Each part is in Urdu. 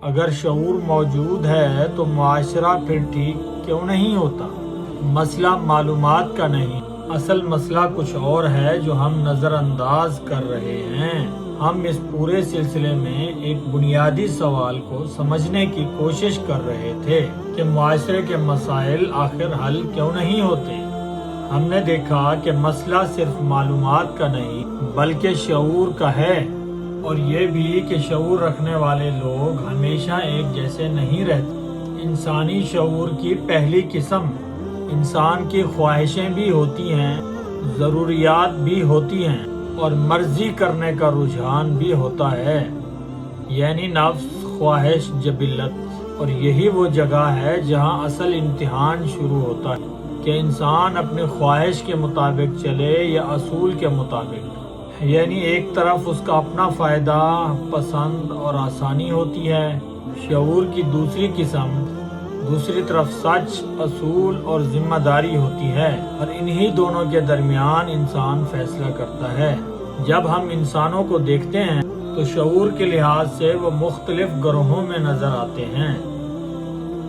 اگر شعور موجود ہے تو معاشرہ پھر ٹھیک کیوں نہیں ہوتا؟ مسئلہ معلومات کا نہیں، اصل مسئلہ کچھ اور ہے جو ہم نظر انداز کر رہے ہیں۔ ہم اس پورے سلسلے میں ایک بنیادی سوال کو سمجھنے کی کوشش کر رہے تھے کہ معاشرے کے مسائل آخر حل کیوں نہیں ہوتے۔ ہم نے دیکھا کہ مسئلہ صرف معلومات کا نہیں بلکہ شعور کا ہے، اور یہ بھی کہ شعور رکھنے والے لوگ ہمیشہ ایک جیسے نہیں رہتے۔ انسانی شعور کی پہلی قسم انسان کی خواہشیں بھی ہوتی ہیں، ضروریات بھی ہوتی ہیں، اور مرضی کرنے کا رجحان بھی ہوتا ہے، یعنی نفس، خواہش، جبلت۔ اور یہی وہ جگہ ہے جہاں اصل امتحان شروع ہوتا ہے کہ انسان اپنی خواہش کے مطابق چلے یا اصول کے مطابق۔ یعنی ایک طرف اس کا اپنا فائدہ، پسند اور آسانی ہوتی ہے، شعور کی دوسری قسم دوسری طرف سچ، اصول اور ذمہ داری ہوتی ہے، اور انہی دونوں کے درمیان انسان فیصلہ کرتا ہے۔ جب ہم انسانوں کو دیکھتے ہیں تو شعور کے لحاظ سے وہ مختلف گروہوں میں نظر آتے ہیں۔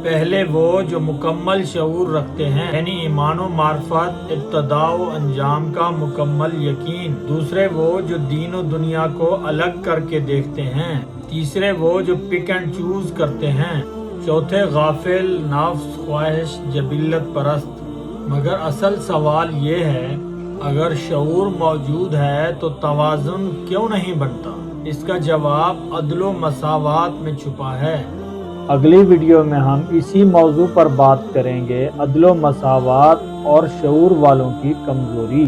پہلے وہ جو مکمل شعور رکھتے ہیں، یعنی ایمان و معرفت، ابتداء و انجام کا مکمل یقین۔ دوسرے وہ جو دین و دنیا کو الگ کر کے دیکھتے ہیں۔ تیسرے وہ جو پک اینڈ چوز کرتے ہیں۔ چوتھے غافل، نفس، خواہش، جبلت پرست۔ مگر اصل سوال یہ ہے، اگر شعور موجود ہے تو توازن کیوں نہیں بنتا؟ اس کا جواب عدل و مساوات میں چھپا ہے۔ اگلی ویڈیو میں ہم اسی موضوع پر بات کریں گے، عدل و مساوات اور شعور والوں کی کمزوری۔